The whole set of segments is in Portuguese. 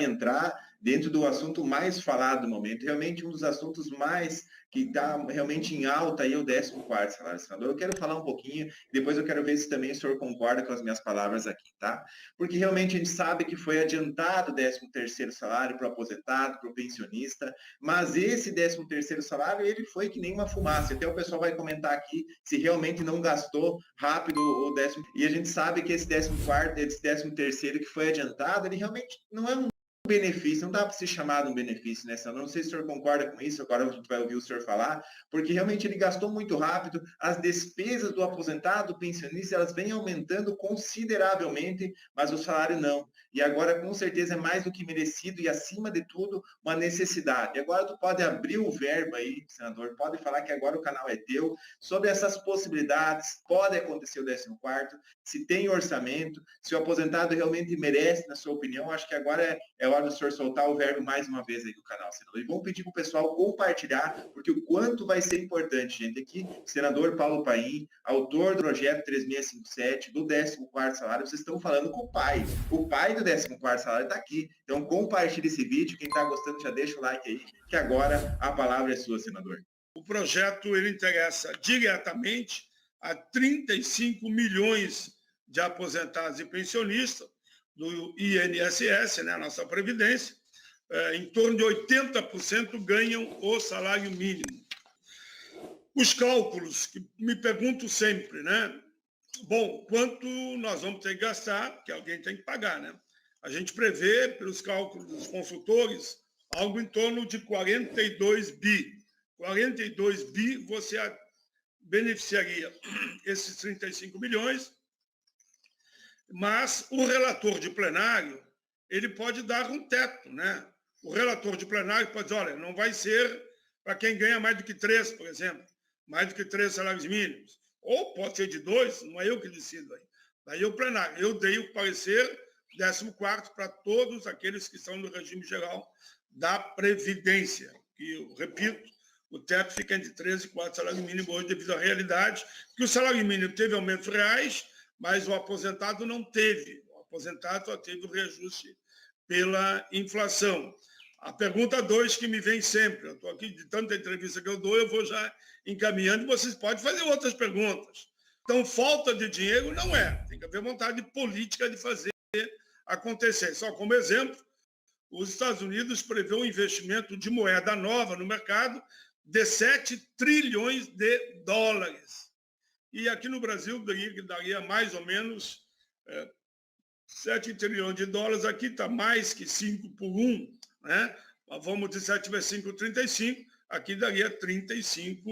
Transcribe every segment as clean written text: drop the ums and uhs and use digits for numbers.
entrar dentro do assunto mais falado do momento, realmente um dos assuntos mais que está realmente em alta aí, o 14º salário, senador. Eu quero falar um pouquinho, depois eu quero ver se também o senhor concorda com as minhas palavras aqui, tá? Porque realmente a gente sabe que foi adiantado o 13º salário para o aposentado, para o pensionista, mas esse 13º salário, ele foi que nem uma fumaça. Até o pessoal vai comentar aqui se realmente não gastou rápido o 10º. E a gente sabe que esse 14º, esse 13º que foi adiantado, ele realmente não é um benefício, não dá para se chamar de um benefício, né? Não sei se o senhor concorda com isso, agora a gente vai ouvir o senhor falar, porque realmente ele gastou muito rápido, as despesas do aposentado, do pensionista, elas vêm aumentando consideravelmente, mas o salário não. E agora, com certeza, é mais do que merecido e, acima de tudo, uma necessidade. E agora tu pode abrir o verbo aí, senador, pode falar que agora o canal é teu, sobre essas possibilidades, pode acontecer o 14º, se tem orçamento, se o aposentado realmente merece, na sua opinião. Acho que agora é hora do senhor soltar o verbo mais uma vez aí do canal, senador. E vamos pedir para o pessoal compartilhar, porque o quanto vai ser importante, gente. Aqui, senador Paulo Paim, autor do projeto 3657, do 14º salário, vocês estão falando com o pai. O pai do 14º salário está aqui. Então, compartilhe esse vídeo. Quem está gostando, já deixa o like aí, que agora a palavra é sua, senador. O projeto, ele interessa diretamente a 35 milhões de aposentados e pensionistas do INSS, né, a nossa Previdência. Em torno de 80% ganham o salário mínimo. Os cálculos, que me pergunto sempre, né? Bom, quanto nós vamos ter que gastar, porque alguém tem que pagar, né? A gente prevê, pelos cálculos dos consultores, algo em torno de 42 bi. 42 bi, você beneficiaria esses 35 milhões, mas o relator de plenário, ele pode dar um teto, né? O relator de plenário pode dizer, olha, não vai ser para quem ganha mais do que 3, por exemplo, mais do que 3 salários mínimos. Ou pode ser de 2, não é eu que decido aí. Daí o plenário. Eu dei o parecer 14º para todos aqueles que estão no regime geral da Previdência, que, eu repito, o teto fica entre 3 e 4 salários mínimos hoje devido à realidade, que o salário mínimo teve aumentos reais, mas o aposentado não teve. O aposentado só teve o reajuste pela inflação. A pergunta 2 que me vem sempre, eu estou aqui de tanta entrevista que eu dou, eu vou já encaminhando, e vocês podem fazer outras perguntas. Então, falta de dinheiro não é, tem que haver vontade política de fazer acontecer. Só como exemplo, os Estados Unidos prevê um investimento de moeda nova no mercado de 7 trilhões de dólares. E aqui no Brasil daria mais ou menos 7 trilhões de dólares, aqui está mais que 5 por 1, né? Vamos de 7 vezes 5, 35, aqui daria 35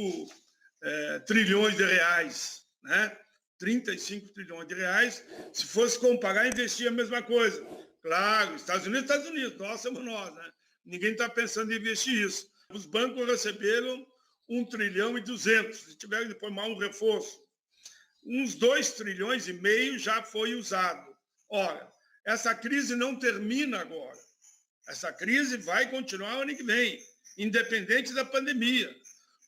trilhões de reais, né? 35 trilhões de reais, se fosse comparar, investir a mesma coisa. Claro, Estados Unidos, nós somos nós, né? Ninguém está pensando em investir isso. Os bancos receberam 1 trilhão e 200, se tiverem depois mais um reforço. Uns 2 trilhões e meio já foi usado. Ora, essa crise não termina agora. Essa crise vai continuar o ano que vem, independente da pandemia.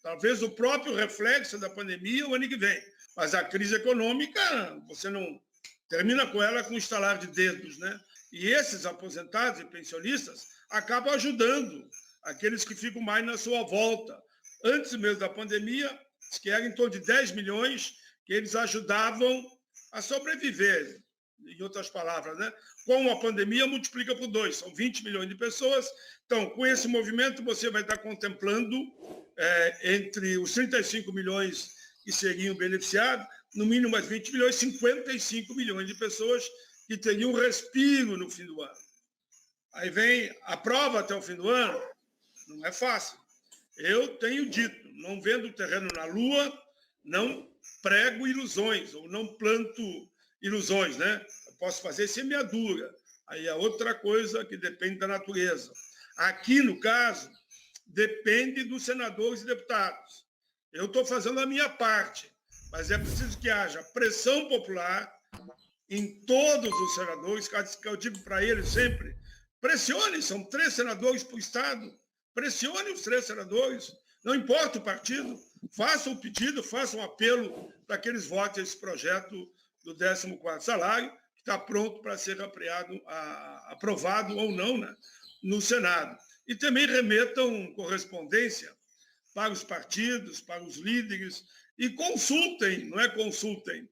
Talvez o próprio reflexo da pandemia o ano que vem. Mas a crise econômica, você não termina com ela com um estalar de dedos, né? E esses aposentados e pensionistas acabam ajudando aqueles que ficam mais na sua volta. Antes mesmo da pandemia, que era em torno de 10 milhões, que eles ajudavam a sobreviver, em outras palavras, né? Com a pandemia, multiplica por 2, são 20 milhões de pessoas. Então, com esse movimento, você vai estar contemplando, entre os 35 milhões que seriam beneficiados, no mínimo mais 20 milhões, 55 milhões de pessoas que teriam um respiro no fim do ano. Aí vem a prova até o fim do ano, não é fácil. Eu tenho dito, não vendo terreno na Lua, não prego ilusões, ou não planto ilusões, né? Eu posso fazer semeadura. Aí é outra coisa que depende da natureza. Aqui, no caso, depende dos senadores e deputados. Eu estou fazendo a minha parte, mas é preciso que haja pressão popular em todos os senadores, que eu digo para eles sempre, pressione, são 3 senadores por estado, pressione os 3 senadores, não importa o partido, façam o pedido, façam um apelo para que eles votem esse projeto do 14º salário, que está pronto para ser aprovado ou não, né, no Senado. E também remetam correspondência para os partidos, para os líderes, e consultem, não é consultem,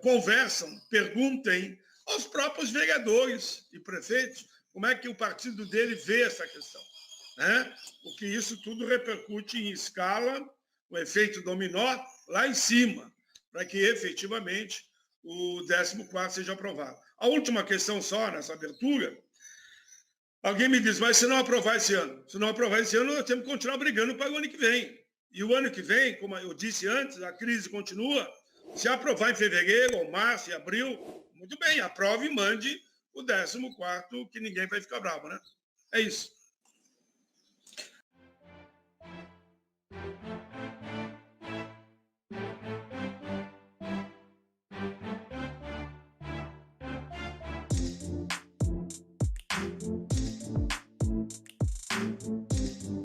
conversam, perguntem aos próprios vereadores e prefeitos como é que o partido dele vê essa questão, né? Porque isso tudo repercute em escala, o efeito dominó lá em cima, para que efetivamente o 14º seja aprovado. A última questão só nessa abertura, alguém me diz, mas se não aprovar esse ano? Se não aprovar esse ano, nós temos que continuar brigando para o ano que vem. E o ano que vem, como eu disse antes, a crise continua. Se aprovar em fevereiro, ou março, e abril, muito bem, aprove e mande o 14º, que ninguém vai ficar bravo, né? É isso.